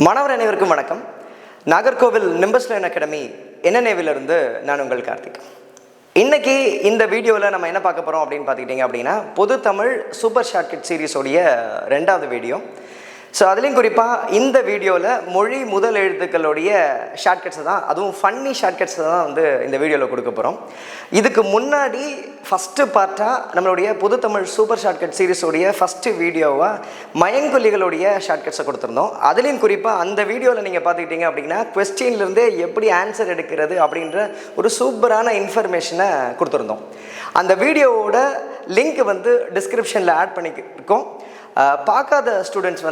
மாணவர் அனைவருக்கும் வணக்கம். நாகர்கோவில் நிம்பஸ் லைன் அகாடமி NNAவிலிருந்து நான் உங்கள் கார்த்திக். இன்னைக்கு இந்த வீடியோவில் நம்ம என்ன பார்க்க போகிறோம் அப்படின்னு பார்த்துக்கிட்டிங்க அப்படின்னா பொது தமிழ் சூப்பர் ஷார்ட்கட் சீரிஸோடைய 2வது வீடியோ. ஸோ அதுலேயும் குறிப்பாக இந்த வீடியோவில் மொழி முதல் எழுத்துக்களுடைய ஷார்ட்கட்ஸை தான், அதுவும் ஃபன்னி ஷார்ட்கட்ஸை தான் இந்த வீடியோவில் கொடுக்க போகிறோம். இதுக்கு முன்னாடி ஃபஸ்ட்டு பார்ட்டாக நம்மளுடைய பொது தமிழ் சூப்பர் ஷார்ட்கட் சீரிஸோடைய ஃபஸ்ட்டு வீடியோவாக மயங்கொல்லிகளுடைய ஷார்ட்கட்ஸை கொடுத்துருந்தோம். அதுலேயும் குறிப்பாக அந்த வீடியோவில் நீங்கள் பார்த்துக்கிட்டிங்க அப்படின்னா கொஸ்டின்லேருந்தே எப்படி ஆன்சர் எடுக்கிறது அப்படின்ற ஒரு சூப்பரான இன்ஃபர்மேஷனை கொடுத்துருந்தோம். அந்த வீடியோவோட லிங்க் டிஸ்கிரிப்ஷனில் ஆட் பண்ணிக்கிருக்கோம். பார்க்காத ஸ்டூடெண்ட்ஸ்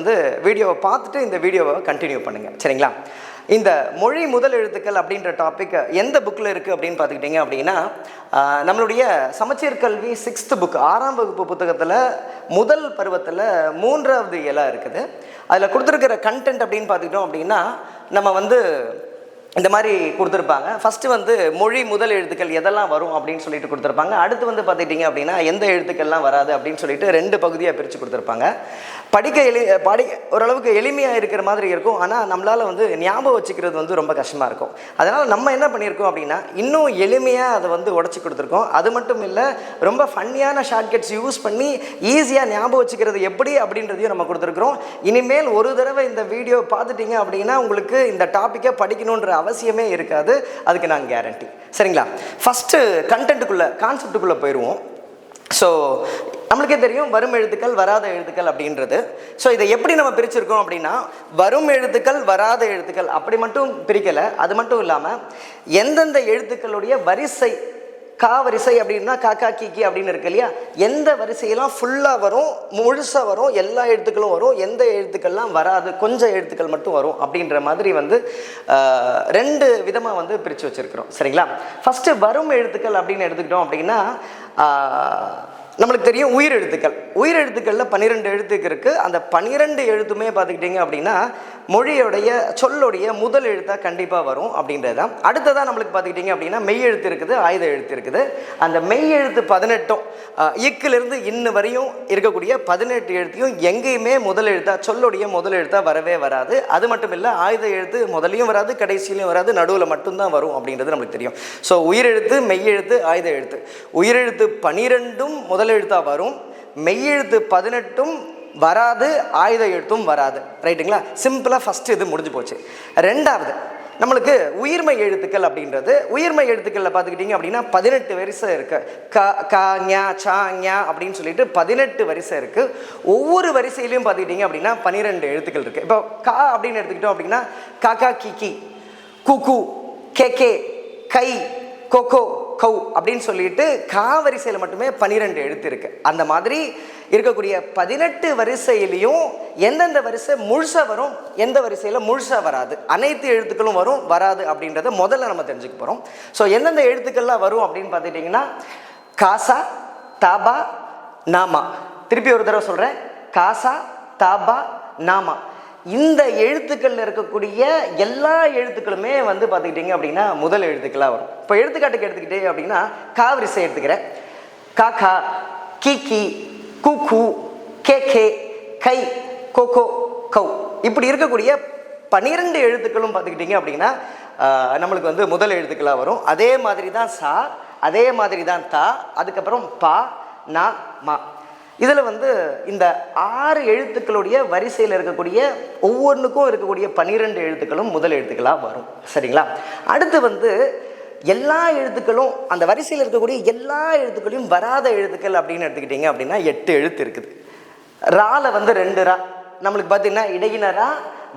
வீடியோவை பார்த்துட்டு இந்த வீடியோவை கண்டினியூ பண்ணுங்கள், சரிங்களா? இந்த மொழி முதல் எழுத்துக்கள் அப்படின்ற டாபிக் எந்த புக்கில் இருக்குது அப்படின்னு பார்த்துக்கிட்டிங்க அப்படின்னா நம்மளுடைய சமச்சீர் கல்வி 6th புக் 6ஆம் வகுப்பு புத்தகத்தில் முதல் பருவத்தில் 3வது இயலாக இருக்குது. அதில் கொடுத்துருக்கிற கண்டென்ட் அப்படின்னு பார்த்துக்கிட்டோம் அப்படின்னா நம்ம இந்த மாதிரி கொடுத்துருப்பாங்க. ஃபஸ்ட்டு மொழி முதல் எழுத்துக்கள் எதெல்லாம் வரும் அப்படின்னு சொல்லிட்டு கொடுத்துருப்பாங்க. அடுத்து பார்த்துக்கிட்டிங்க அப்படின்னா எந்த எழுத்துக்கள்லாம் வராது அப்படின்னு சொல்லிட்டு 2 பகுதியாக பிரித்து கொடுத்துருப்பாங்க. ஓரளவுக்கு எளிமையாக இருக்கிற மாதிரி இருக்கும். ஆனால் நம்மளால் ஞாபகம் வச்சுக்கிறது ரொம்ப கஷ்டமாக இருக்கும். அதனால் நம்ம என்ன பண்ணியிருக்கோம் அப்படின்னா இன்னும் எளிமையாக அதை உடச்சி கொடுத்துருக்கோம். அது மட்டும் இல்லை, ரொம்ப ஃபன்னியான ஷார்ட்கட்ஸ் யூஸ் பண்ணி ஈஸியாக ஞாபகம் வச்சுக்கிறது எப்படி அப்படின்றதையும் நம்ம கொடுத்துருக்குறோம். இனிமேல் ஒரு தடவை இந்த வீடியோ பார்த்துட்டிங்க அப்படின்னா உங்களுக்கு இந்த டாப்பிக்கை படிக்கணுன்ற அவசியமே இருக்காது. அதுக்கு நான் கேரண்டி, சரிங்களா? ஃபஸ்ட்டு கான்செப்டுக்குள்ளே போயிடுவோம். ஸோ நம்மளுக்கே தெரியும் வரும் எழுத்துக்கள் வராத எழுத்துக்கள் அப்படின்றது. ஸோ இதை எப்படி நம்ம பிரிச்சிருக்கோம் அப்படின்னா வரும் எழுத்துக்கள் வராத எழுத்துக்கள் அப்படி மட்டும் பிரிக்கலை. அது மட்டும் இல்லாமல் எந்தெந்த எழுத்துக்களுடைய வரிசை, கா வரிசை அப்படின்னா காக்கா கீக்கி அப்படின்னு இருக்கு இல்லையா, எந்த வரிசையெல்லாம் ஃபுல்லாக வரும், முழுசாக வரும், எல்லா எழுத்துக்களும் வரும், எந்த எழுத்துக்கள்லாம் வராது, கொஞ்சம் எழுத்துக்கள் மட்டும் வரும் அப்படின்ற மாதிரி 2 விதமாக பிரித்து வச்சுருக்கிறோம், சரிங்களா? ஃபஸ்ட்டு வரும் எழுத்துக்கள் அப்படின்னு எடுத்துக்கிட்டோம் அப்படின்னா நம்மளுக்கு தெரியும் உயிரெழுத்துக்களில் 12 எழுத்துக்கு இருக்குது. அந்த 12 எழுத்துமே பார்த்துக்கிட்டிங்க அப்படின்னா மொழியோடைய சொல்லுடைய முதல் எழுத்தாக கண்டிப்பாக வரும் அப்படின்றது தான். அடுத்ததான் நம்மளுக்கு பார்த்துக்கிட்டிங்க அப்படின்னா மெய் எழுத்து இருக்குது, ஆயுத எழுத்து இருக்குது. அந்த மெய் எழுத்து 18 இக்கிலிருந்து இன்னு வரையும் இருக்கக்கூடிய 18 எழுத்தையும் எங்கேயுமே முதல் எழுத்தாக, சொல்லுடைய முதல் எழுத்தாக வரவே வராது. அது மட்டும் இல்லை, ஆயுத எழுத்து முதலையும் வராது, கடைசியிலையும் வராது, நடுவில் மட்டும்தான் வரும் அப்படின்றது நம்மளுக்கு தெரியும். ஸோ உயிரெழுத்து, மெய்யெழுத்து, ஆயுத எழுத்து. உயிரெழுத்து 12 முதல் எழுத்தாக வரும், மெய்யெழுத்து 18 வராது, ஆயுத எழுத்தும் வராது, ரைட்டுங்களா? சிம்பிளாக ஃபஸ்ட்டு இது முடிஞ்சு போச்சு. 2வது நம்மளுக்கு உயிர்மை எழுத்துக்கள் அப்படின்றது. உயிர்மை எழுத்துக்களில் பார்த்துக்கிட்டிங்க அப்படின்னா 18 வரிசை இருக்குது. க ஞா சா ஞா அப்படின்னு சொல்லிட்டு 18 வரிசை இருக்குது. ஒவ்வொரு வரிசையிலையும் பார்த்துக்கிட்டிங்க அப்படின்னா 12 எழுத்துக்கள் இருக்குது. இப்போ கா அப்படின்னு எடுத்துக்கிட்டோம் அப்படின்னா காக்கா கீக்கி, குக்கு, கேகே, கை, கொக்கோ, கௌ அப்படின்னு சொல்லிட்டு கா வரிசையில் மட்டுமே 12 எழுத்து இருக்குது. அந்த மாதிரி இருக்கக்கூடிய 18 வரிசையிலையும் எந்தெந்த வரிசை முழுசாக வரும், எந்த வரிசையில் முழுசாக வராது, அனைத்து எழுத்துக்களும் வரும் வராது அப்படின்றத முதல்ல நம்ம தெரிஞ்சுக்க போகிறோம். ஸோ எந்தெந்த எழுத்துக்கள்லாம் வரும் அப்படின்னு பார்த்துட்டிங்கன்னா காசா, தாபா, நாமா. திருப்பி ஒரு தடவை சொல்கிறேன், காசா, தாபா, நாமா. இந்த எழுத்துக்களில் இருக்கக்கூடிய எல்லா எழுத்துக்களுமே பார்த்துக்கிட்டிங்க அப்படின்னா முதல் எழுத்துக்களாக வரும். இப்போ எடுத்துக்காட்டுக்கு எடுத்துக்கிட்டே அப்படின்னா கா வரிசை எடுத்துக்கிறேன். காக்கா, கீக்கி, குக்கு, கேகே, கை, கொக்கோ, கௌ. இப்படி இருக்கக்கூடிய 12 எழுத்துக்களும் பார்த்துக்கிட்டிங்க அப்படின்னா நம்மளுக்கு முதல் எழுத்துக்களாக வரும். அதே மாதிரி தான் சா, அதே மாதிரி தான் தா, அதுக்கப்புறம் பா, நா, மா. இதில் இந்த 6 எழுத்துக்களுடைய வரிசையில் இருக்கக்கூடிய ஒவ்வொன்றுக்கும் இருக்கக்கூடிய 12 எழுத்துக்களும் முதல் எழுத்துக்களாக வரும், சரிங்களா? அடுத்து எல்லா எழுத்துக்களும், அந்த வரிசையில் இருக்கக்கூடிய எல்லா எழுத்துக்களையும் வராத எழுத்துக்கள் அப்படின்னு எடுத்துக்கிட்டிங்க அப்படின்னா 8 எழுத்து இருக்குது. ரால 2 ரா, நம்மளுக்கு பார்த்தீங்கன்னா இடையினரா,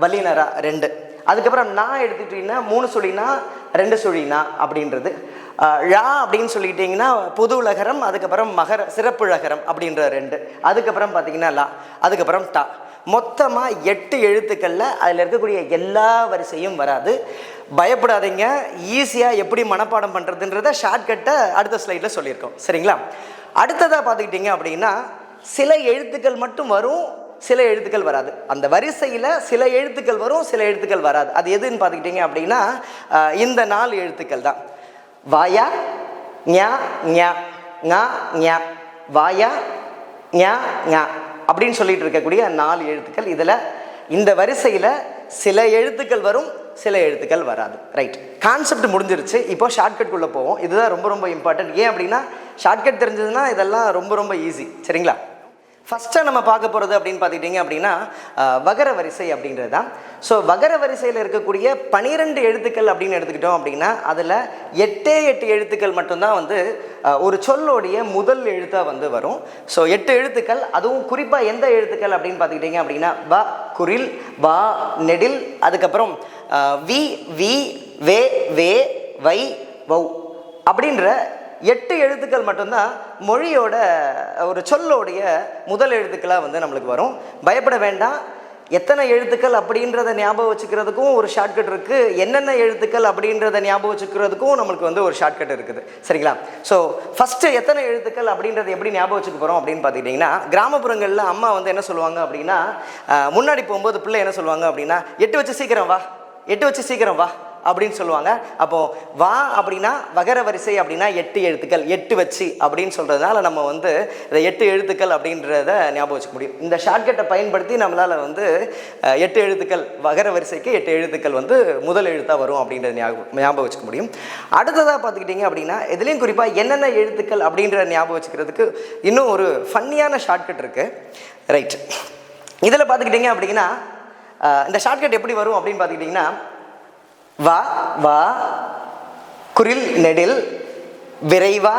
வல்லினரா 2. அதுக்கப்புறம் நான் எடுத்துக்கிட்டிங்கன்னா 3 சுழினா 2 சுழினா அப்படின்றது. ழா அப்படின்னு சொல்லிக்கிட்டிங்கன்னா பொது உலகரம், அதுக்கப்புறம் மகர சிறப்புழகரம் அப்படின்ற 2. அதுக்கப்புறம் பார்த்திங்கன்னா லா, அதுக்கப்புறம் டா. மொத்தமாக 8 எழுத்துக்களில் அதில் இருக்கக்கூடிய எல்லா வரிசையும் வராது. பயப்படாதீங்க, ஈஸியாக எப்படி மனப்பாடம் பண்ணுறதுன்றத ஷார்ட்கட்டை அடுத்த ஸ்லைடில் சொல்லியிருக்கோம், சரிங்களா? அடுத்ததாக பார்த்துக்கிட்டிங்க அப்படின்னா சில எழுத்துக்கள் மட்டும் வரும், சில எழுத்துக்கள் வராது. அந்த வரிசையில் சில எழுத்துக்கள் வரும், சில எழுத்துக்கள் வராது. அது எதுன்னு பார்த்துக்கிட்டிங்க அப்படின்னா இந்த 4 எழுத்துக்கள் தான். வாயா, ஞா ஞா, ஞா ஞா, வாயா, ஞா ஞா அப்படின்னு சொல்லிட்டு இருக்கக்கூடிய 4 எழுத்துக்கள். இதில் இந்த வரிசையில் சில எழுத்துக்கள் வரும், சில எழுத்துக்கள் வராது. ரைட், கான்செப்ட் முடிஞ்சிருச்சு. இப்போ ஷார்ட்கட்குள்ளே போவோம். இதுதான் ரொம்ப ரொம்ப இம்பார்ட்டன்ட். ஏன் அப்படின்னா ஷார்ட்கட் தெரிஞ்சதுன்னா இதெல்லாம் ரொம்ப ரொம்ப ஈஸி. சரிங்களா? ஃபஸ்ட்டாக நம்ம பார்க்க போகிறது அப்படின்னு பார்த்துக்கிட்டிங்க அப்படின்னா வகர வரிசை அப்படின்றது தான். ஸோ வகர வரிசையில் இருக்கக்கூடிய 12 எழுத்துக்கள் அப்படின்னு எடுத்துக்கிட்டோம் அப்படின்னா அதில் 8 எழுத்துக்கள் மட்டும்தான் வந்து ஒரு சொல்லோடைய முதல் எழுத்தாக வந்து வரும். ஸோ 8 எழுத்துக்கள், அதுவும் குறிப்பாக எந்த எழுத்துக்கள் அப்படின்னு பார்த்துக்கிட்டிங்க அப்படின்னா வ குரில், வா நெடில், அதுக்கப்புறம் வி வி வே வே வை வௌ அப்படின்ற 8 எழுத்துக்கள் மட்டும்தான் மொழியோட ஒரு சொல்லோடைய முதல் எழுத்துக்களாக வந்து நம்மளுக்கு வரும். பயப்பட வேண்டாம். எத்தனை எழுத்துக்கள் அப்படின்றத ஞாபகம் வச்சுக்கிறதுக்கும் ஒரு ஷார்ட்கட் இருக்குது. என்னென்ன எழுத்துக்கள் அப்படின்றத ஞாபகம் வச்சுக்கிறதுக்கும் நம்மளுக்கு வந்து ஒரு ஷார்ட்கட் இருக்குது. சரிங்களா? ஸோ ஃபஸ்ட்டு எத்தனை எழுத்துக்கள் அப்படின்றத எப்படி ஞாபகம் வச்சுக்க போகிறோம் அப்படின்னு பார்த்துக்கிட்டிங்கன்னா, கிராமப்புறங்களில் அம்மா வந்து என்ன சொல்லுவாங்க அப்படின்னா, முன்னாடி போகும்போது பிள்ளை என்ன சொல்லுவாங்க அப்படின்னா, 8 வச்சு சீக்கிரம் வா, 8 வச்சு சீக்கிரம் வா அப்படின்னு சொல்லுவாங்க. அப்போது வா அப்படின்னா வகர வரிசை அப்படின்னா 8 எழுத்துக்கள், 8 வச்சு அப்படின்னு சொல்கிறதுனால நம்ம வந்து இந்த 8 எழுத்துக்கள் அப்படின்றத ஞாபகம் வச்சுக்க முடியும். இந்த ஷார்ட்கட்டை பயன்படுத்தி நம்மளால் வந்து 8 எழுத்துக்கள், வகர வரிசைக்கு 8 எழுத்துக்கள் வந்து முதல் எழுத்தாக வரும் அப்படின்றத ஞாபகம் வச்சுக்க முடியும். அடுத்ததாக பார்த்துக்கிட்டிங்க அப்படின்னா இதுலேயும் குறிப்பாக என்னென்ன எழுத்துக்கள் அப்படின்றத ஞாபகம் வச்சுக்கிறதுக்கு இன்னும் ஒரு ஃபன்னியான ஷார்ட்கட் இருக்குது. ரைட், இதில் பார்த்துக்கிட்டிங்க அப்படின்னா இந்த ஷார்ட்கட் எப்படி வரும் அப்படின்னு பார்த்துக்கிட்டிங்கன்னா வா வா குரில் நெடில், விரைவா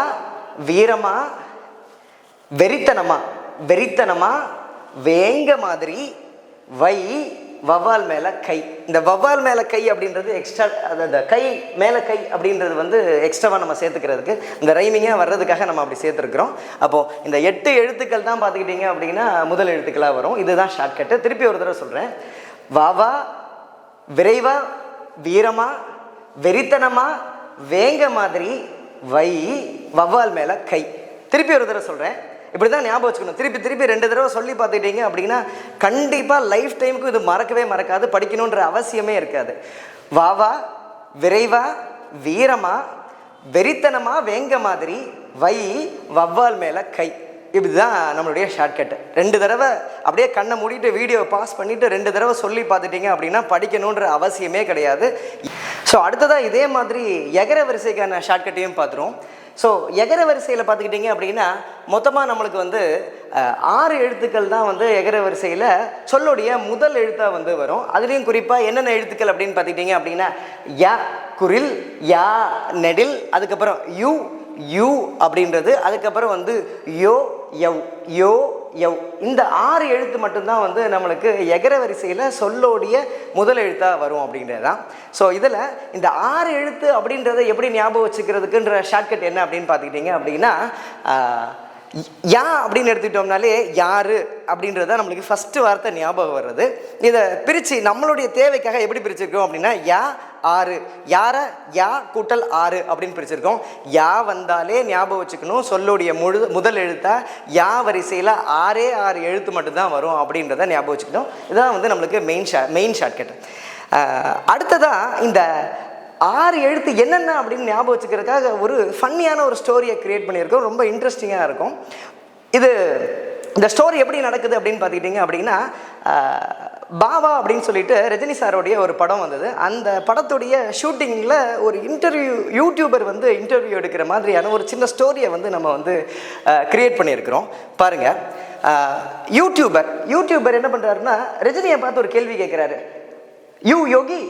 வீரமா, வெறித்தனமா வெறித்தனமா, வேங்க மாதிரி, வை வவ்வால் மேலே கை. இந்த வவ்வால் மேலே கை அப்படின்றது எக்ஸ்ட்ரா, அந்த கை மேலே கை அப்படின்றது வந்து எக்ஸ்ட்ராவாக நம்ம சேர்த்துக்கிறதுக்கு, இந்த ரைமிங்காக வர்றதுக்காக நம்ம அப்படி சேர்த்துருக்குறோம். அப்போது இந்த 8 எழுத்துக்கள் தான் பார்த்துக்கிட்டிங்க அப்படின்னா முதல் எழுத்துக்களாக வரும். இதுதான் ஷார்ட்கட்டு. திருப்பி ஒரு தடவை சொல்கிறேன். வாவா விரைவா வீரமா, வெறித்தனமா, வேங்க மாதிரி, வை வவ்வால் மேலே கை. திருப்பி ஒரு தடவை சொல்கிறேன். இப்படி தான் ஞாபகம் வச்சுக்கணும். திருப்பி 2 தடவை சொல்லி பார்த்துக்கிட்டீங்க அப்படின்னா கண்டிப்பாக லைஃப் டைமுக்கு இது மறக்கவே மறக்காது, படிக்கணுன்ற அவசியமே இருக்காது. வாவா விரைவா வீரமா, வெறித்தனமா, வேங்க மாதிரி, வை வவ்வால் மேலே கை. இப்படிதான் நம்மளுடைய ஷார்ட்கட்டு. 2 தடவை அப்படியே கண்ணை மூடிட்டு வீடியோ பாஸ் பண்ணிவிட்டு 2 தடவை சொல்லி பார்த்துட்டிங்க அப்படின்னா படிக்கணுன்ற அவசியமே கிடையாது. ஸோ அடுத்ததாக இதே மாதிரி எகர வரிசைக்கான ஷார்ட்கட்டையும் பார்த்துருவோம். ஸோ எகர வரிசையில் பார்த்துக்கிட்டிங்க அப்படின்னா மொத்தமாக நம்மளுக்கு வந்து 6 எழுத்துக்கள் தான் வந்து எகர வரிசையில் சொல்லுடைய முதல் எழுத்தாக வந்து வரும். அதுலேயும் குறிப்பாக என்னென்ன எழுத்துக்கள் அப்படின்னு பார்த்துக்கிட்டிங்க அப்படின்னா யா குரில், யா நெடில், அதுக்கப்புறம் யூ யூ அப்படின்றது, அதுக்கப்புறம் வந்து யோ யவ் யோ யவ். இந்த 6 எழுத்து மட்டும்தான் வந்து நம்மளுக்கு எகர வரிசையில் சொல்லோடைய முதல் எழுத்தாக வரும் அப்படின்றது தான். ஸோ இதில் இந்த 6 எழுத்து அப்படின்றத எப்படி ஞாபகம் வச்சுக்கிறதுக்குன்ற ஷார்ட்கட் என்ன அப்படின்னு பார்த்துக்கிட்டிங்க அப்படின்னா யா அப்படின்னு எடுத்துக்கிட்டோம்னாலே யாரு அப்படின்றது தான் நம்மளுக்கு ஃபஸ்ட்டு வார்த்தை ஞாபகம் வர்றது. இதை பிரித்து நம்மளுடைய தேவைக்காக எப்படி பிரிச்சிருக்கோம் அப்படின்னா யா 6, யார யா கூட்டல் 6 அப்படின்னு பிரிச்சிருக்கோம். யா வந்தாலே ஞாபகம் வச்சுக்கணும் சொல்லுடைய முதல் எழுத்தா யா வரிசையில் 6 எழுத்து மட்டும்தான் வரும் அப்படின்றத ஞாபகம் வச்சுக்கணும். இதுதான் வந்து நம்மளுக்கு மெயின் ஷார்ட்கட். அடுத்ததாக இந்த 6 எழுத்து என்னென்ன அப்படின்னு ஞாபகம் வச்சுக்கிறதுக்காக ஒரு ஃபன்னியான ஒரு ஸ்டோரியை க்ரியேட் பண்ணியிருக்கோம். ரொம்ப இன்ட்ரெஸ்டிங்காக இருக்கும். இந்த ஸ்டோரி எப்படி நடக்குது அப்படின்னு பார்த்துக்கிட்டிங்க அப்படின்னா பாவா அப்படின்னு சொல்லிட்டு ரஜினி சாரோடைய ஒரு படம் வந்தது. அந்த படத்துடைய ஷூட்டிங்கில் ஒரு யூடியூபர் வந்து இன்டர்வியூ எடுக்கிற மாதிரியான ஒரு சின்ன ஸ்டோரியை வந்து நம்ம வந்து க்ரியேட் பண்ணியிருக்கிறோம். பாருங்கள், யூடியூபர் என்ன பண்ணுறாருன்னா ரஜினியை பார்த்து ஒரு கேள்வி கேட்குறாரு. யோகி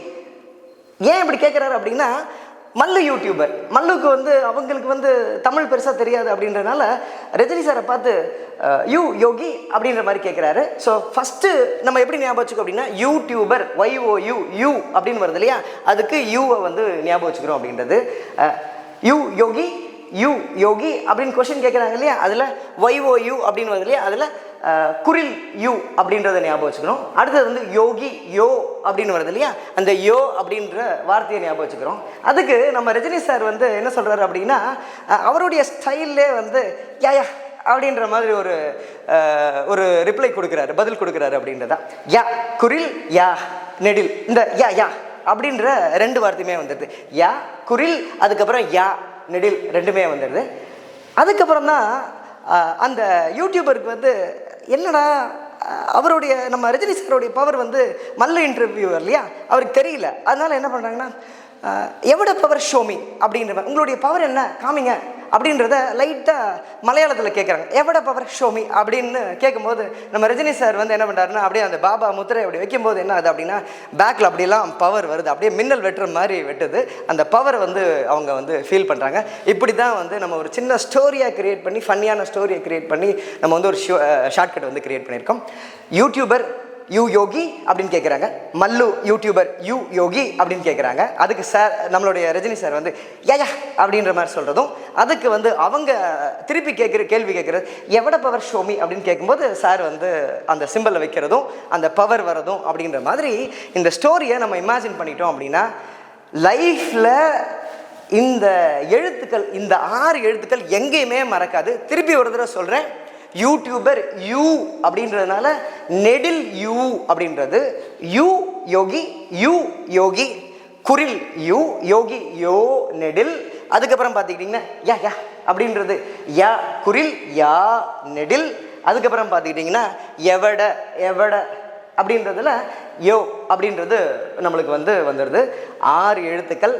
ஏன் இப்படி கேட்குறாரு அப்படின்னா மல்லு யூடியூபர், மல்லுக்கு வந்து அவங்களுக்கு வந்து தமிழ் பெருசாக தெரியாது அப்படின்றனால ரஜினி சாரை பார்த்து யோகி அப்படின்ற மாதிரி கேட்குறாரு. ஸோ ஃபஸ்ட்டு நம்ம எப்படி ஞாபகம் வச்சுக்கோ அப்படின்னா யூடியூபர் YOU யூ அப்படின்னு வருது இல்லையா, அதுக்கு யூவை வந்து ஞாபகம் வச்சுக்கிறோம் அப்படின்றது. யோகி அப்படின்னு கொஸ்டின் கேட்குறாங்க இல்லையா, அதில் YOU அப்படின்னு வருது இல்லையா, அதில் குரில் யூ அப்படின்றத ஞாபகம் வச்சுக்கிறோம். அடுத்தது வந்து யோகி யோ அப்படின்னு வருது இல்லையா, அந்த யோ அப்படின்ற வார்த்தையை ஞாபகம் வச்சுக்கிறோம். அதுக்கு நம்ம ரஜினி சார் வந்து என்ன சொல்கிறாரு அப்படின்னா அவருடைய ஸ்டைல்லே வந்து யா அப்படின்ற மாதிரி ஒரு ரிப்ளை கொடுக்குறாரு, பதில் கொடுக்குறாரு அப்படின்றதா. யா குரில் யா நெடில், இந்த யா அப்படின்ற 2 வார்த்தையுமே வந்துடுது. யா குரில், அதுக்கப்புறம் யா நெடில் ரெண்டுமே வந்துடுது. அதுக்கப்புறம் தான் அந்த யூடியூபருக்கு வந்து என்னடா அவருடைய நம்ம ரஜினி சாருடைய பவர் வந்து மல்ல இன்டர்வியூவர் இல்லையா, அவருக்கு தெரியல. அதனால என்ன பண்ணுறாங்கன்னா எவ்வளோ பவர் ஷோமி அப்படின்ற உங்களுடைய பவர் என்ன காமிங்க அப்படின்றத லைட்டாக மலையாளத்தில் கேட்குறாங்க. எவ்வளோ பவர் ஷோமி அப்படின்னு கேட்கும்போது நம்ம ரஜினி சார் வந்து என்ன பண்ணுறாருன்னா அப்படியே அந்த பாபா முத்திரை அப்படி வைக்கும்போது என்ன ஆகுது அப்படின்னா பேக்கில் அப்படிலாம் பவர் வருது, அப்படியே மின்னல் வெட்டுற மாதிரி வெட்டுது. அந்த பவரை வந்து அவங்க வந்து ஃபீல் பண்ணுறாங்க. இப்படி தான் வந்து நம்ம ஒரு சின்ன ஸ்டோரியாக க்ரியேட் பண்ணி ஃபன்னியான ஸ்டோரியை க்ரியேட் பண்ணி நம்ம வந்து ஒரு ஷார்ட்கட் வந்து க்ரியேட் பண்ணியிருக்கோம். யூடியூபர் யூ யோகி அப்படின்னு கேட்குறாங்க, மல்லு யூடியூபர் யூ யோகி அப்படின்னு கேட்குறாங்க. அதுக்கு சார் நம்மளுடைய ரஜினி சார் வந்து யா அப்படின்ற மாதிரி சொல்கிறதும், அதுக்கு வந்து அவங்க திருப்பி கேள்வி கேட்குறது எவ்வளோ பவர் ஷோமி அப்படின்னு கேட்கும்போது சார் வந்து அந்த சிம்பிளை வைக்கிறதும் அந்த பவர் வரதும் அப்படின்ற மாதிரி இந்த ஸ்டோரியை நம்ம இமேஜின் பண்ணிட்டோம் அப்படின்னா லைஃப்பில் இந்த எழுத்துக்கள், இந்த 6 எழுத்துக்கள் எங்கேயுமே மறக்காது. திருப்பி ஒரு தடவை சொல்கிறேன், யூடியூபர் யூ அப்படின்றதுனால நெடில் யூ அப்படின்றது யூ யோகி, யூ யோகி, குரில் யூ யோகி யோ நெடில். அதுக்கப்புறம் பார்த்துக்கிட்டிங்கன்னா யா யா அப்படின்றது யா குரில் யா நெடில். அதுக்கப்புறம் பார்த்துக்கிட்டிங்கன்னா எவட எவட அப்படின்றதுல யோ அப்படின்றது நம்மளுக்கு வந்து வந்துடுது. 6 எழுத்துக்கள்,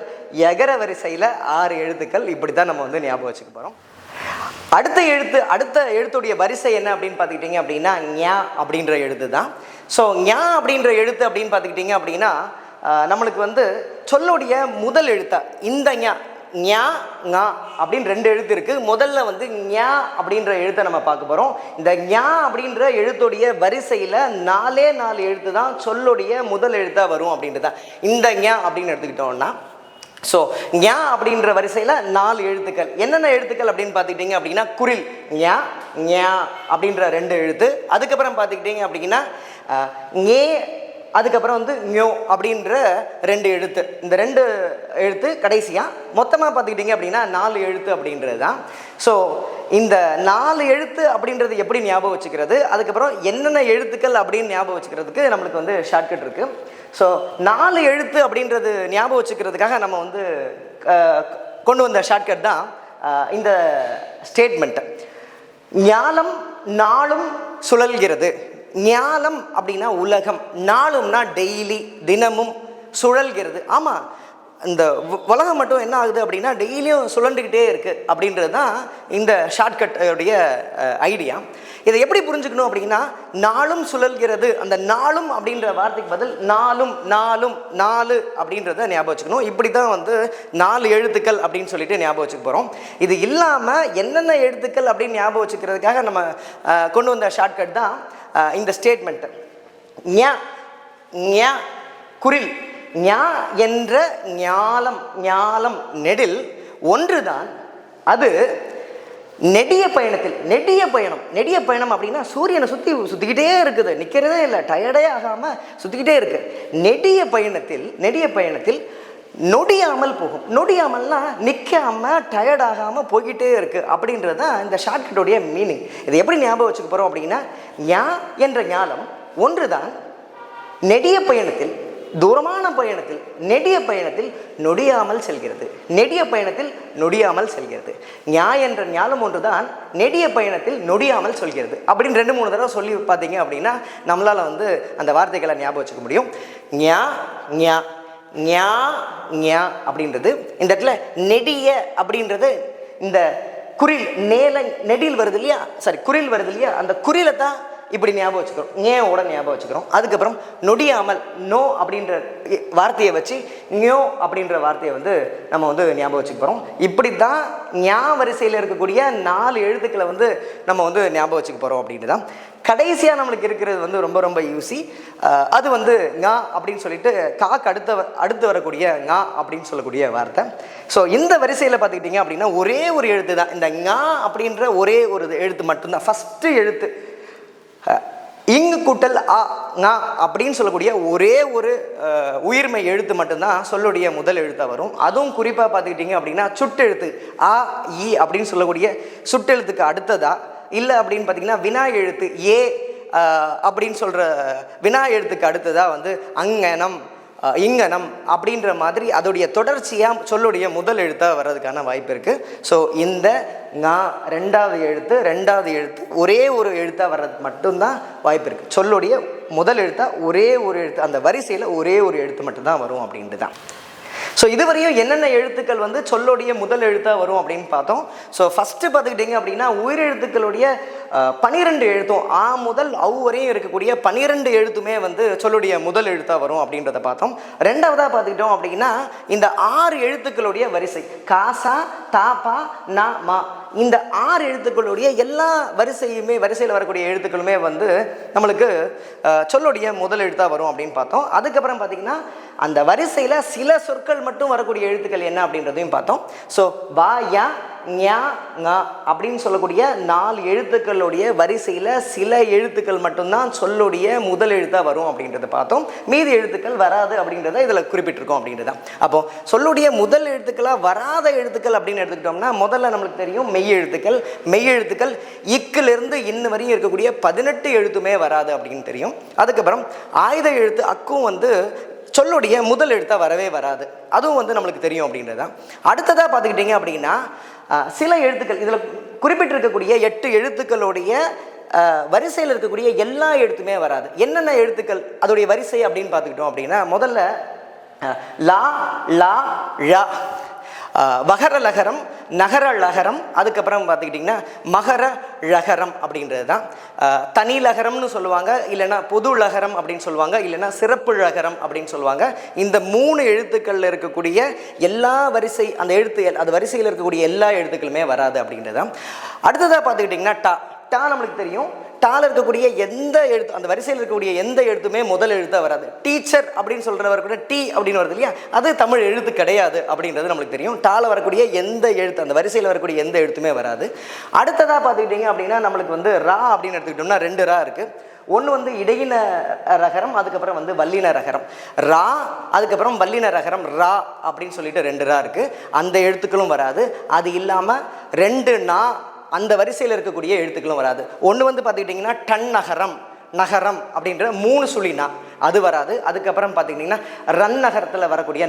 எகர வரிசையில் 6 எழுத்துக்கள். இப்படி தான் நம்ம வந்து ஞாபகம் வச்சுக்க போகிறோம். அடுத்த எழுத்துடைய வரிசை என்ன அப்படின்னு பார்த்துக்கிட்டிங்க அப்படின்னா ஞா அப்படின்ற எழுத்து தான். ஸோ ஞா அப்படின்ற எழுத்து அப்படின்னு பார்த்துக்கிட்டிங்க அப்படின்னா நம்மளுக்கு வந்து சொல்லுடைய முதல் எழுத்தா இந்த ஞா ஞா ஞா அப்படின்னு 2 எழுத்து இருக்குது. முதல்ல வந்து ஞா அப்படின்ற எழுத்தை நம்ம பார்க்க போகிறோம். இந்த ஞா அப்படின்ற எழுத்துடைய வரிசையில் 4 எழுத்து தான் சொல்லுடைய முதல் எழுத்தாக வரும் அப்படின்றது தான் இந்த ஞா அப்படின்னு எடுத்துக்கிட்டோம்னா. ஸோ ஞா அப்படின்ற வரிசையில் 4 எழுத்துக்கள். என்னென்ன எழுத்துக்கள் அப்படின்னு பார்த்துக்கிட்டிங்க அப்படின்னா குரில் ஞா ஞா அப்படின்ற 2 எழுத்து. அதுக்கப்புறம் பார்த்துக்கிட்டிங்க அப்படின்னா ஞே, அதுக்கப்புறம் வந்து ஞோ அப்படின்ற 2 எழுத்து. இந்த 2 எழுத்து கடைசியாக மொத்தமாக பார்த்துக்கிட்டிங்க அப்படின்னா 4 எழுத்து அப்படின்றது தான். ஸோ இந்த 4 எழுத்து அப்படின்றது எப்படி ஞாபகம் வச்சுக்கிறது, அதுக்கப்புறம் என்னென்ன எழுத்துக்கள் அப்படின்னு ஞாபகம் வச்சுக்கிறதுக்கு நம்மளுக்கு வந்து ஷார்ட்கட் இருக்குது. ஸோ 4 எழுத்து அப்படின்றது ஞாபகம் வச்சுக்கிறதுக்காக நம்ம வந்து கொண்டு வந்த ஷார்ட்கட் தான் இந்த ஸ்டேட்மெண்ட். ஞாலம் நாளும் சுழல்கிறது. ஞாலம் அப்படின்னா உலகம், நாளும்னா டெய்லி தினமும், சுழல்கிறது. ஆமாம், இந்த உலகம் மட்டும் என்ன ஆகுது அப்படின்னா டெய்லியும் சுழண்டுக்கிட்டே இருக்குது அப்படின்றது தான் இந்த ஷார்ட்கட்டுடைய ஐடியா. இதை எப்படி புரிஞ்சுக்கணும் அப்படின்னா நாளும் சுழல்கிறது, அந்த நாளும் அப்படின்ற வார்த்தைக்கு பதில் நாளும் நாளும் 4 அப்படின்றத ஞாபகம் வச்சுக்கணும். இப்படி தான் வந்து 4 எழுத்துக்கள் அப்படின்னு சொல்லிட்டு ஞாபகம் வச்சுக்க போகிறோம். இது இல்லாமல் என்னென்ன எழுத்துக்கள் அப்படின்னு ஞாபகம் வச்சுக்கிறதுக்காக நம்ம கொண்டு வந்த ஷார்ட்கட் தான் இந்த ஸ்டேட்மெண்ட்டு. ஞா ஞா குரில் ஞா என்ற ஞாலம் ஞாலம் நெடில் ஒன்றுதான். அது நெடிய பயணத்தில், நெடிய பயணம் அப்படின்னா சூரியனை சுற்றிக்கிட்டே இருக்குது, நிற்கிறதே இல்லை, டயர்டே ஆகாமல் சுற்றிக்கிட்டே இருக்குது. நெடிய பயணத்தில் நொடியாமல் போகும். நொடியாமல்னா நிற்காமல் டயர்டாகாமல் போய்கிட்டே இருக்குது அப்படின்றது தான் இந்த ஷார்ட்கட்டுடைய மீனிங். இதை எப்படி ஞாபகம் வச்சுக்க போகிறோம் அப்படின்னா ஞா என்ற ஞாலம் ஒன்று தான் நெடிய பயணத்தில், தூரமான பயணத்தில், நெடிய பயணத்தில் நொடியாமல் செல்கிறது. ஞா என்ற ஞாலம் ஒன்று தான் நெடிய பயணத்தில் நொடியாமல் சொல்கிறது அப்படின்னு 2-3 தடவை சொல்லி பார்த்தீங்க அப்படின்னா நம்மளால் வந்து அந்த வார்த்தைகளை ஞாபகம் வச்சுக்க முடியும். ஞா ஞா ஞா ஞா அப்படின்றது இந்த இடத்துல நெடிய அப்படின்றது இந்த குரில் நெடில் வருது இல்லையா, குரில் வருது இல்லையா, அந்த குரிலை தான் இப்படி ஞாபகம் வச்சுக்கிறோம், ஞேவோட ஞாபகம் வச்சுக்கிறோம். அதுக்கப்புறம் நொடியாமல் நோ அப்படின்ற வார்த்தையை வச்சு ஞோ அப்படின்ற வார்த்தையை வந்து நம்ம வந்து ஞாபகம் வச்சுக்க போகிறோம். இப்படி தான் ஞா வரிசையில் இருக்கக்கூடிய 4 எழுத்துக்களை வந்து நம்ம வந்து ஞாபகம் வச்சுக்க போகிறோம் அப்படின்னு தான். கடைசியாக நம்மளுக்கு இருக்கிறது வந்து ரொம்ப ரொம்ப ஈஸி. அது வந்து ஞா அப்படின்னு சொல்லிட்டு காக்கு அடுத்து வரக்கூடிய ஞா அப்படின்னு சொல்லக்கூடிய வார்த்தை. ஸோ இந்த வரிசையில் பார்த்துக்கிட்டிங்க அப்படின்னா ஒரே ஒரு எழுத்து தான், இந்த ஞா அப்படின்ற ஒரே ஒரு எழுத்து மட்டும்தான், ஃபஸ்ட்டு எழுத்து. இங்கு கூட்டல் ஆ ஞா அப்படின்னு சொல்லக்கூடிய ஒரே ஒரு உயிர்மை எழுத்து மட்டும்தான் சொல்லுடைய முதல் எழுத்தாக வரும். அதுவும் குறிப்பாக பார்த்துக்கிட்டிங்க அப்படின்னா சுட்டெழுத்து ஆ இ அப்படின்னு சொல்லக்கூடிய சுட்டெழுத்துக்கு அடுத்ததா, இல்லை அப்படின்னு பார்த்தீங்கன்னா வினா எழுத்து ஏ அப்படின்னு சொல்கிற வினா எழுத்துக்கு அடுத்ததாக வந்து அங்கனம் இங்கனம் அப்படின்ற மாதிரி அதோடைய தொடர்ச்சியாக சொல்லுடைய முதல் எழுத்தாக வர்றதுக்கான வாய்ப்பு இருக்குது. ஸோ இந்த ங ரெண்டாவது எழுத்து ஒரே ஒரு எழுத்தாக வர்றது மட்டும்தான் வாய்ப்பு இருக்குது. சொல்லுடைய முதல் எழுத்தாக ஒரே ஒரு எழுத்து, அந்த வரிசையில் ஒரே ஒரு எழுத்து மட்டும்தான் வரும் அப்படின்ட்டு தான். ஸோ இதுவரையும் என்னென்ன எழுத்துக்கள் வந்து சொல்லுடைய முதல் எழுத்தாக வரும் அப்படின்னு பார்த்தோம். ஸோ ஃபஸ்ட்டு பார்த்துக்கிட்டிங்க அப்படின்னா உயிரெழுத்துக்களுடைய 12 எழுத்தும் ஆ முதல் அவு வரையும் இருக்கக்கூடிய 12 எழுத்துமே வந்து சொல்லுடைய முதல் எழுத்தாக வரும் அப்படின்றத பார்த்தோம். ரெண்டாவதாக பார்த்துக்கிட்டோம் அப்படின்னா இந்த 6 எழுத்துக்களுடைய வரிசை காசா தாப்பா நா மா, இந்த 6 எழுத்துக்களுடைய எல்லா வரிசையில் வரக்கூடிய எழுத்துக்களுமே வந்து நம்மளுக்கு சொல்லுடைய முதல் எழுத்தாக வரும் அப்படின்னு பார்த்தோம். அதுக்கப்புறம் பார்த்திங்கன்னா அந்த வரிசையில் சில சொற்கள் மட்டும் வரக்கூடிய எழுத்துக்கள் என்ன அப்படின்றதையும் பார்த்தோம். ஸோ வா யா ஞா ங அப்படின்னு சொல்லக்கூடிய 4 எழுத்துக்களுடைய வரிசையில் சில எழுத்துக்கள் மட்டும்தான் சொல்லுடைய முதல் எழுத்தாக வரும் அப்படின்றத பார்த்தோம். மீதி எழுத்துக்கள் வராது அப்படின்றத இதில் குறிப்பிட்டிருக்கோம் அப்படின்றத. அப்போ சொல்லுடைய முதல் எழுத்துக்களாக வராத எழுத்துக்கள் அப்படின்னு எடுத்துக்கிட்டோம்னா முதல்ல நம்மளுக்கு தெரியும் மெய் எழுத்துக்கள் இக்கிலிருந்து இன்ன வரையும் இருக்கக்கூடிய 18 எழுத்துமே வராது அப்படின்னு தெரியும். அதுக்கப்புறம் ஆயுத எழுத்து அக்கும் வந்து சொல்லுடைய முதல் எழுத்தாக வரவே வராது, அதுவும் வந்து நம்மளுக்கு தெரியும் அப்படின்றதான். அடுத்ததாக பார்த்துக்கிட்டிங்க அப்படின்னா சில எழுத்துக்கள் இதில் குறிப்பிட்டிருக்கக்கூடிய 8 எழுத்துக்களுடைய வரிசையில் இருக்கக்கூடிய எல்லா எழுத்துமே வராது. என்னென்ன எழுத்துக்கள் அதோடைய வரிசை அப்படின்னு பார்த்துக்கிட்டோம் அப்படின்னா முதல்ல லா லா ழ, வகர லகரம் நகர லகரம், அதுக்கப்புறம் பார்த்துக்கிட்டிங்கன்னா மகர லகரம் அப்படின்றது தான். தனி லகரம்னு சொல்லுவாங்க, இல்லைன்னா பொது லகரம் அப்படின்னு சொல்லுவாங்க, இல்லைன்னா சிறப்பு லகரம் அப்படின்னு சொல்லுவாங்க. இந்த 3 எழுத்துக்களில் இருக்கக்கூடிய எல்லா அது வரிசையில் இருக்கக்கூடிய எல்லா எழுத்துக்களுமே வராது அப்படின்றது தான். அடுத்ததாக பார்த்துக்கிட்டிங்கன்னா டா நம்மளுக்கு தெரியும். டால இருக்கக்கூடிய எந்த எழுத்து அந்த வரிசையில் இருக்கக்கூடிய எந்த எழுத்துமே முதல் எழுத்தாக வராது. டீச்சர் அப்படின்னு சொல்கிறவர் கூட டி அப்படின்னு வருது இல்லையா, அது தமிழ் எழுத்து கிடையாது அப்படின்றது நம்மளுக்கு தெரியும். டால வரக்கூடிய எந்த எழுத்து அந்த வரிசையில் வரக்கூடிய எந்த எழுத்துமே வராது. அடுத்ததாக பார்த்துக்கிட்டிங்க அப்படின்னா நம்மளுக்கு வந்து ரா அப்படின்னு எடுத்துக்கிட்டோம்னா 2 ரா இருக்குது. ஒன்று வந்து இடையின ரகரம், அதுக்கப்புறம் வந்து வல்லின ரகரம் ரா, அதுக்கப்புறம் வல்லின ரகரம் ரா அப்படின்னு சொல்லிட்டு 2 ரா இருக்குது. அந்த எழுத்துக்களும் வராது. அது இல்லாமல் 2 நா அந்த வரிசையில் இருக்கக்கூடிய எழுத்துக்களும் வராது. ஒன்று வந்து பார்த்துக்கிட்டிங்கன்னா டன் நகரம் அப்படின்ற 3 சுழினா அது வராது. அதுக்கப்புறம் பார்த்துக்கிட்டிங்கன்னா ரன் நகரத்தில் வரக்கூடிய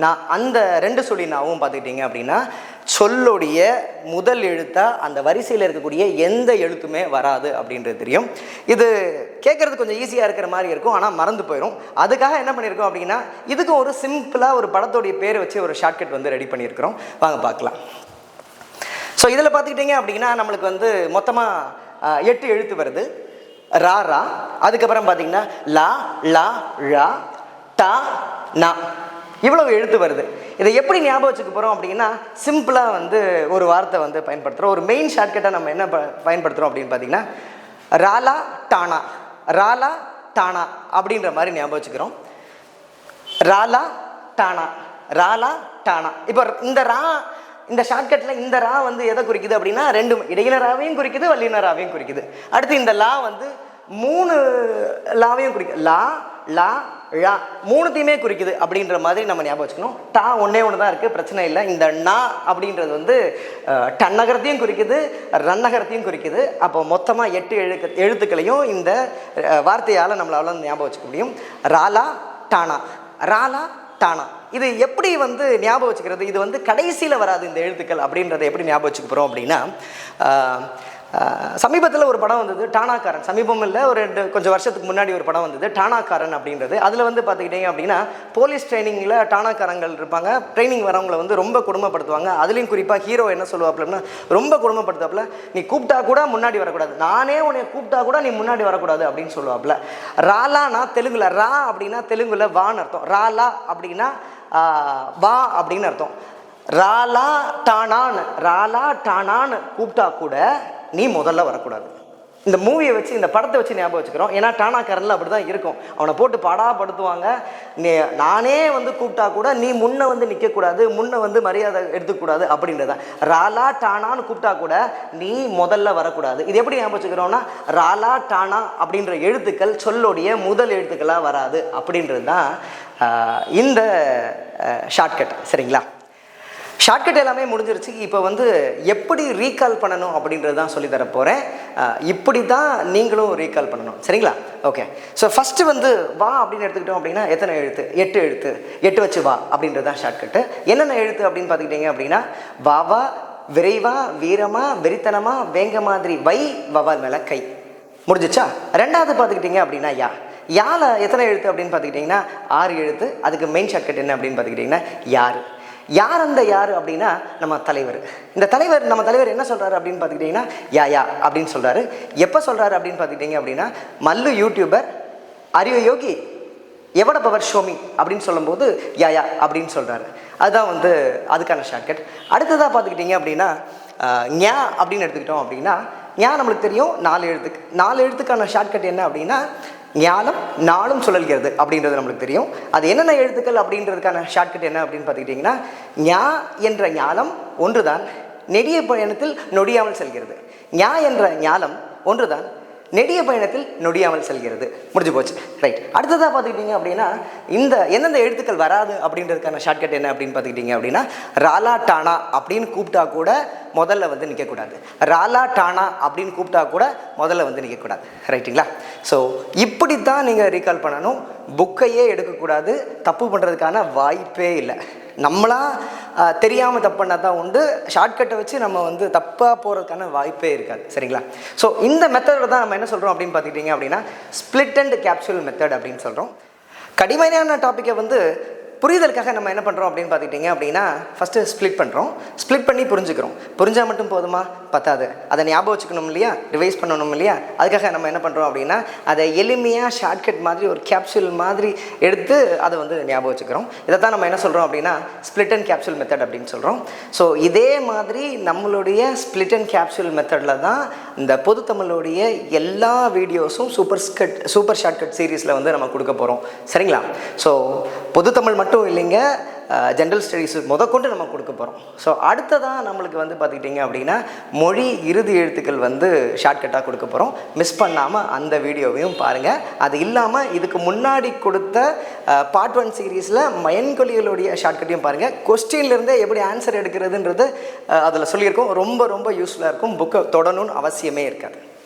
நான் அந்த 2 சுழினாவும் பார்த்துக்கிட்டிங்க அப்படின்னா சொல்லுடைய முதல் எழுத்தாக அந்த வரிசையில் இருக்கக்கூடிய எந்த எழுத்துமே வராது அப்படின்றது தெரியும். இது கேட்குறது கொஞ்சம் ஈஸியாக இருக்கிற மாதிரி இருக்கும், ஆனால் மறந்து போயிடும். அதுக்காக என்ன பண்ணியிருக்கோம் அப்படின்னா இதுக்கும் ஒரு சிம்பிளாக ஒரு படத்தோடைய பேரை வச்சு ஒரு ஷார்ட்கட் வந்து ரெடி பண்ணியிருக்கிறோம். வாங்க பார்க்கலாம். ஸோ இதில் பார்த்துக்கிட்டிங்க அப்படின்னா நம்மளுக்கு வந்து மொத்தமாக 8 எழுத்து வருது. ரா ரா, அதுக்கப்புறம் பார்த்திங்கன்னா லா லா ழா டா நா, இவ்வளவு எழுத்து வருது. இதை எப்படி ஞாபகம் வச்சுக்க போகிறோம் அப்படின்னா சிம்பிளாக வந்து ஒரு வார்த்தை வந்து பயன்படுத்துகிறோம். ஒரு மெயின் ஷார்ட்கட்டாக நம்ம என்ன பயன்படுத்துகிறோம் அப்படின்னு பார்த்தீங்கன்னா ராலா டானா அப்படின்ற மாதிரி ஞாபகம் வச்சுக்கிறோம். ராலா டானா. இப்போ இந்த ஷார்ட்கட்டில் இந்த ரா வந்து எதை குறிக்குது அப்படின்னா 2 இடையின ராவையும் குறிக்குது, வல்லின ராவையும் குறிக்குது. அடுத்து இந்த லா வந்து 3 லாவையும் குறிக்குது. லா லா ழா 3த்தையுமே குறிக்குது அப்படின்ற மாதிரி நம்ம ஞாபகம் வச்சுக்கணும். டா ஒன்றே தான் இருக்குது, பிரச்சனை இல்லை. இந்த நா அப்படின்றது வந்து டன்னகரத்தையும் குறிக்குது, ரன்னகரத்தையும் குறிக்குது. அப்போ மொத்தமாக 8 எழுத்துக்களையும் இந்த வார்த்தையால் நம்மளால் ஞாபகம் வச்சுக்க முடியும். ராலா டானா. இது எப்படி வந்து ஞாபகம் வச்சுக்கிறது? இது வந்து கடைசியில் வராது இந்த எழுத்துக்கள் அப்படின்றத எப்படி ஞாபகம் வச்சுக்க போகிறோம் அப்படின்னா சமீபத்தில் ஒரு படம் வந்தது டானாக்காரன். சமீபம் இல்லை, கொஞ்சம் வருஷத்துக்கு முன்னாடி ஒரு படம் வந்தது டானாக்காரன் அப்படின்றது. அதில் வந்து பார்த்துக்கிட்டிங்க அப்படின்னா போலீஸ் ட்ரைனிங்கில் டானாக்காரங்கள் இருப்பாங்க. ட்ரைனிங் வரவங்களை வந்து ரொம்ப கொடுமைப்படுத்துவாங்க. அதுலேயும் குறிப்பாக ஹீரோ என்ன சொல்லுவாப்புலன்னா ரொம்ப கொடுமைப்படுத்தாப்புல, நீ கூப்பிட்டா கூட முன்னாடி வரக்கூடாது, நானே உன்னை கூப்பிட்டா கூட நீ முன்னாடி வரக்கூடாது அப்படின்னு சொல்லுவாப்புல. ராலானா தெலுங்குல ரா அப்படின்னா தெலுங்குல வான்னு அர்த்தம். ராலா அப்படின்னா வா அப்படின்னு அர்த்தம். ராலா டானான்னு கூப்பிட்டா கூட நீ முதல்ல வரக்கூடாது. இந்த மூவியை வச்சு இந்த படத்தை வச்சு ஞாபகம் வச்சுக்கிறோம். ஏன்னா டானாக்காரனில் அப்படி தான் இருக்கும். அவனை போட்டு பாடாப்படுத்துவாங்க. நானே வந்து கூப்பிட்டா கூட நீ முன்ன வந்து நிற்கக்கூடாது, முன்ன வந்து மரியாதை எடுத்துக்கூடாது அப்படின்றத. ராலா டானான்னு கூப்பிட்டா கூட நீ முதல்ல வரக்கூடாது. இது எப்படி ஞாபகம் வச்சுக்கிறோம்னா ராலா டானா அப்படின்ற எழுத்துக்கள் சொல்லுடைய முதல் எழுத்துக்களாக வராது அப்படின்றது தான் இந்த ஷார்ட்கட். சரிங்களா? ஷார்ட்கட் எல்லாமே முடிஞ்சிருச்சு. இப்போ வந்து எப்படி ரீகால் பண்ணணும் அப்படின்றது தான் சொல்லி தர போகிறேன். இப்படி தான் நீங்களும் ரீகால் பண்ணணும், சரிங்களா? ஓகே. ஸோ ஃபஸ்ட்டு வந்து வா அப்படின்னு எடுத்துக்கிட்டோம் அப்படின்னா எத்தனை எழுத்து? 8 எழுத்து. 8 வச்சு வா அப்படின்றது தான் ஷார்ட்கட்டு. என்னென்ன எழுத்து அப்படின்னு பார்த்துக்கிட்டிங்க அப்படின்னா வாவா, விரைவா, வீரமா, வெறித்தனமா, வேங்க மாதிரி, வை, வவால் மேலே கை. முடிஞ்சிச்சா? ரெண்டாவது பார்த்துக்கிட்டிங்க அப்படின்னா யா. யால எத்தனை எழுத்து அப்படின்னு பார்த்துக்கிட்டிங்கன்னா 6 எழுத்து. அதுக்கு மெயின் ஷார்ட்கட் என்ன அப்படின்னு பார்த்துக்கிட்டிங்கன்னா யார். யார் அந்த யார் அப்படின்னா நம்ம தலைவர். இந்த தலைவர், நம்ம தலைவர் என்ன சொல்கிறாரு அப்படின்னு பார்த்துக்கிட்டிங்கன்னா யா அப்படின்னு சொல்கிறாரு. எப்போ சொல்கிறாரு அப்படின்னு பார்த்துக்கிட்டிங்க அப்படின்னா மல்லு யூடியூபர், அறிவு யோகி, எவட பவர் ஷோமி அப்படின்னு சொல்லும்போது யா அப்படின்னு சொல்கிறாரு. அதுதான் வந்து அதுக்கான ஷார்ட்கட். அடுத்ததாக பார்த்துக்கிட்டிங்க அப்படின்னா ஞா அப்படின்னு எடுத்துக்கிட்டோம் அப்படின்னா ஞா நம்மளுக்கு தெரியும் 4 எழுத்துக்கு. 4 எழுத்துக்கான ஷார்ட்கட் என்ன அப்படின்னா ஞானம் நாளும் சுழல்கிறது அப்படின்றது நம்மளுக்கு தெரியும். அது என்னென்ன எழுத்துக்கள் அப்படின்றதுக்கான ஷார்ட்கட் என்ன அப்படின்னு பார்த்துக்கிட்டிங்கன்னா ஞா என்ற ஞானம் ஒன்றுதான் நெடிய பயணத்தில் நொடியாமல் செல்கிறது. ஞா என்ற ஞானம் ஒன்றுதான் நெடிய பயணத்தில் நொடியாமல் செல்கிறது. முடிஞ்சு போச்சு, ரைட். அடுத்ததாக பார்த்துக்கிட்டிங்க அப்படின்னா இந்த எந்தெந்த எழுத்துக்கள் வராது அப்படின்றதுக்கான ஷார்ட்கட் என்ன அப்படின்னு பார்த்துக்கிட்டிங்க அப்படின்னா ராலா டானா அப்படின்னு கூப்பிட்டா கூட முதல்ல வந்து நிற்கக்கூடாது. ராலா டானா அப்படின்னு கூப்பிட்டா கூட முதல்ல வந்து நிற்கக்கூடாது, ரைட்டுங்களா? ஸோ இப்படி தான் நீங்கள் ரீகால் பண்ணணும். புக்கையே எடுக்கக்கூடாது. தப்பு பண்ணுறதுக்கான வாய்ப்பே இல்லை. நம்மளா தெரியாமல் தப்பு பண்ணால் தான் உண்டு. ஷார்ட்கட்டை வச்சு நம்ம வந்து தப்பாக போகிறதுக்கான வாய்ப்பே இருக்காது, சரிங்களா? ஸோ இந்த மெத்தடில் தான் நம்ம என்ன சொல்கிறோம் அப்படின்னு பார்த்துக்கிட்டிங்க அப்படின்னா ஸ்ப்ளிட் அண்ட் கேப்சூல் மெத்தட் அப்படின்னு சொல்கிறோம். கடிமையான டாப்பிக்கை வந்து புரிதலுக்காக நம்ம என்ன பண்ணுறோம் அப்படின்னு பார்த்துக்கிட்டிங்க அப்படின்னா ஃபஸ்ட்டு ஸ்ப்ளிட் பண்ணுறோம். ஸ்ப்ளிட் பண்ணி புரிஞ்சுக்கிறோம். புரிஞ்சால் மட்டும் போதுமா? பத்தாது. அதை ஞாபகம் வச்சுக்கணும் இல்லையா? ரிவைஸ் பண்ணணும் இல்லையா? அதுக்காக நம்ம என்ன பண்ணுறோம் அப்படின்னா அதை எளிமையாக ஷார்ட்கட் மாதிரி ஒரு கேப்சூல் மாதிரி எடுத்து அதை வந்து ஞாபகம் வச்சுக்கிறோம். இதை தான் நம்ம என்ன சொல்கிறோம் அப்படின்னா ஸ்ப்ளிட் அண்ட் கேப்சூல் மெத்தட் அப்படின்னு சொல்கிறோம். ஸோ இதே மாதிரி நம்மளுடைய ஸ்ப்ளிட் அண்ட் கேப்சூல் மெத்தடில் தான் இந்த பொது தமிழுடைய எல்லா வீடியோஸும் சூப்பர் ஷார்ட்கட் சீரீஸில் வந்து நம்ம கொடுக்க போகிறோம், சரிங்களா? ஸோ பொது தமிழ் மட்டும் இல்லைங்க, ஜென்ரல் ஸ்டடீஸ் முதற்கொண்டு நம்ம கொடுக்க போகிறோம். ஸோ அடுத்ததான் நம்மளுக்கு வந்து பார்த்துக்கிட்டிங்க அப்படின்னா மொழி இறுதி எழுத்துக்கள் வந்து ஷார்ட்கட்டாக கொடுக்க போகிறோம். மிஸ் பண்ணாமல் அந்த வீடியோவையும் பாருங்கள். அது இல்லாமல் இதுக்கு முன்னாடி கொடுத்த பார்ட் 1 சீரீஸில் மயன்கொலிகளுடைய ஷார்ட்கட்டையும் பாருங்கள். கொஸ்டின்லேருந்தே எப்படி ஆன்சர் எடுக்கிறதுன்றது அதில் சொல்லியிருக்கோம். ரொம்ப ரொம்ப யூஸ்ஃபுல்லாக இருக்கும். புக்கை தொடணும்னு அவசியமே இருக்காது.